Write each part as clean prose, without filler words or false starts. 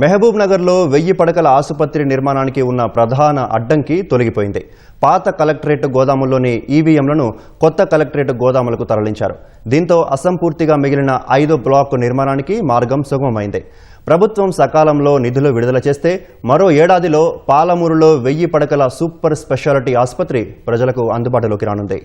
మహబూబ్ నగర్లో 1000 పడకల ఆసుపత్రి నిర్మాణానికి ఉన్న ప్రధాన అడ్డంకి తొలగిపోయింది. పాత కలెక్టరేట్ గోదాముల్లోని ఈవీఎంలను కొత్త కలెక్టరేట్ గోదాములకు తరలించారు. దీంతో అసంపూర్తిగా మిగిలిన 5వ బ్లాక్ నిర్మాణానికి మార్గం సుగమమైంది. ప్రభుత్వం సకాలంలో నిధులు విడుదల చేస్తే మరో ఏడాదిలో పాలమూరులో 1000 పడకల సూపర్ స్పెషాలిటీ ఆసుపత్రి ప్రజలకు అందుబాటులోకి రానుంది.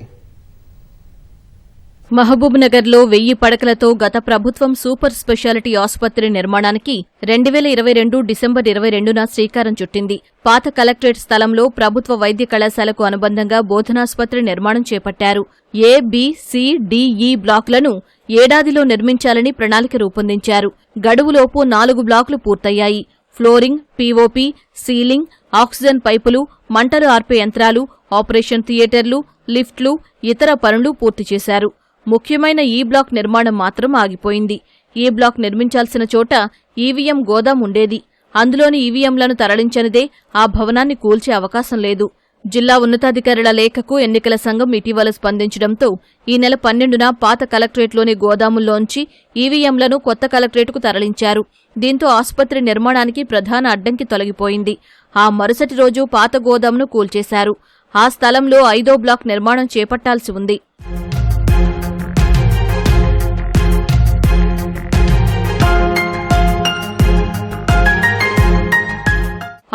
మహబూబ్ నగర్లో 1000 పడకలతో గత ప్రభుత్వం సూపర్ స్పెషాలిటీ ఆసుపత్రి నిర్మాణానికి 2022 డిసెంబర్ 22న శ్రీకారం చుట్టింది. పాత కలెక్టరేట్ స్థలంలో ప్రభుత్వ వైద్య కళాశాలకు అనుబంధంగా బోధనాసుపత్రి నిర్మాణం చేపట్టారు. ఏ, బి, సి, డి, ఈ బ్లాకులను ఏడాదిలో నిర్మించాలని ప్రణాళిక రూపొందించారు. గడువులోపు 4 బ్లాకులు పూర్తయ్యాయి. ఫ్లోరింగ్, పీఓపీ, సీలింగ్, ఆక్సిజన్ పైపులు, మంటలు ఆర్పే యంత్రాలు, ఆపరేషన్ థియేటర్లు, లిఫ్ట్లు, ఇతర పనులు పూర్తి చేశారు. ముఖ్యమైన ఈ బ్లాక్ నిర్మాణం మాత్రం ఆగిపోయింది. ఈ బ్లాక్ నిర్మించాల్సిన చోట ఈవీఎం గోదాం ఉండేది. అందులోని ఈవీఎంలను తరలించనిదే ఆ భవనాన్ని కూల్చే అవకాశం లేదు. జిల్లా ఉన్నతాధికారుల లేఖకు ఎన్నికల సంఘం ఇటీవల స్పందించడంతో ఈ నెల 12న పాత కలెక్టరేట్లోని గోదాముల్లోంచి ఈవీఎంలను కొత్త కలెక్టరేట్కు తరలించారు. దీంతో ఆసుపత్రి నిర్మాణానికి ప్రధాన అడ్డంకి తొలగిపోయింది. ఆ మరుసటి రోజు పాత గోదాంను కూల్చేశారు. ఆ స్థలంలో 5వ బ్లాక్ నిర్మాణం చేపట్టాల్సి ఉంది.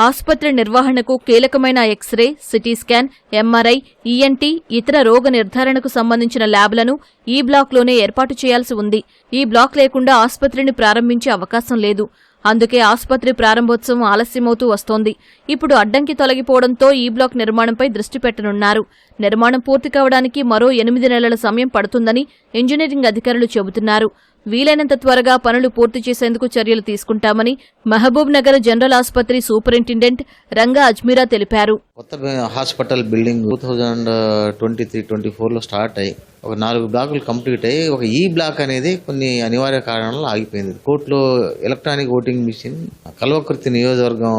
ఆసుపత్రి నిర్వహణకు కీలకమైన x-ray, CT scan, MRI, ENT, ఇతర రోగ నిర్ధారణకు సంబంధించిన ల్యాబ్లను ఈ బ్లాక్లోనే ఏర్పాటు చేయాల్సి ఉంది. ఈ బ్లాక్ లేకుండా ఆసుపత్రిని ప్రారంభించే అవకాశం లేదు. అందుకే ఆసుపత్రి ప్రారంభోత్సవం ఆలస్యమవుతూ వస్తోంది. ఇప్పుడు అడ్డంకి తొలగిపోవడంతో ఈ బ్లాక్ నిర్మాణంపై దృష్టి పెట్టనున్నారు. నిర్మాణం పూర్తి కావడానికి మరో 8 నెలల సమయం పడుతుందని ఇంజనీరింగ్ అధికారులు చెబుతున్నారు. వీలైనంత త్వరగా పనులు పూర్తి చేసేందుకు చర్యలు తీసుకుంటామని మహబూబ్ నగర్ జనరల్ ఆసుపత్రి సూపరింటెండెంట్ రంగా అజ్మీరా తెలిపారు. కొత్త హాస్పిటల్ బిల్డింగ్ 2023-24లో స్టార్ట్ అయ్యి ఒక 4 బ్లాకులు కంప్లీట్ అయ్యి ఒక ఈ బ్లాక్ అనేది కొన్ని అనివార్య కారణాల ఆగిపోయింది. కోర్టులో ఎలక్ట్రానిక్ ఓటింగ్ మిషన్ కల్వకుర్తి నియోజకవర్గం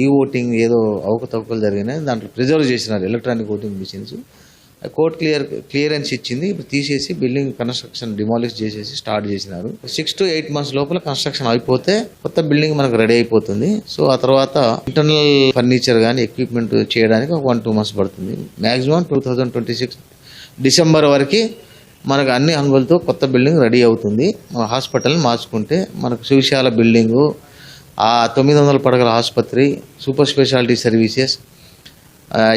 ఈ ఓటింగ్ ఏదో అవకతవకలు జరిగినాయి. దాంట్లో ప్రిజర్వ్ చేసినారు electronic voting machines. Court clearance ఇచ్చింది. ఇప్పుడు తీసేసి బిల్డింగ్ కన్స్ట్రక్షన్ డిమాలిష్ చేసేసి స్టార్ట్ చేసినారు. 6 to 8 months లోపల కన్స్ట్రక్షన్ అయిపోతే కొత్త బిల్డింగ్ మనకు రెడీ అయిపోతుంది. సో ఆ తర్వాత ఇంటర్నల్ ఫర్నిచర్ కానీ ఎక్విప్మెంట్ చేయడానికి ఒక 1-2 months పడుతుంది. మాక్సిమం 2026 డిసెంబర్ వరకు మనకు అన్ని హంగులతో కొత్త బిల్డింగ్ రెడీ అవుతుంది. మన హాస్పిటల్ని మార్చుకుంటే మనకు సువిశాల బిల్డింగు, ఆ 900 పడకల ఆసుపత్రి, సూపర్ స్పెషాలిటీ సర్వీసెస్,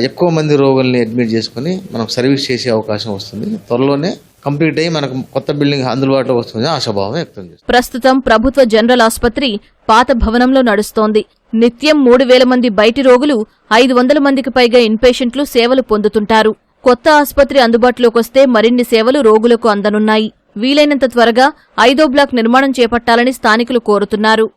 ఎక్కువ మంది రోగుల్ని అడ్మిట్ చేసుకుని మనకు సర్వీస్ చేసే అవకాశం వస్తుంది. త్వరలోనే కంప్లీట్ అయ్యి మనకు కొత్త బిల్డింగ్ అందుబాటులో వస్తుంది ఆశాభావం వ్యక్తం చేస్తుంది. ప్రస్తుతం ప్రభుత్వ జనరల్ ఆసుపత్రి పాత భవనంలో నడుస్తోంది. నిత్యం 3000 మంది బయటి రోగులు, 500 మందికి పైగా ఇన్పేషెంట్లు సేవలు పొందుతుంటారు. కొత్త ఆసుపత్రి అందుబాటులోకొస్తే మరిన్ని సేవలు రోగులకు అందనున్నాయి. వీలైనంత త్వరగా 5వ బ్లాక్ నిర్మాణం చేపట్టాలని స్థానికులు కోరుతున్నారు.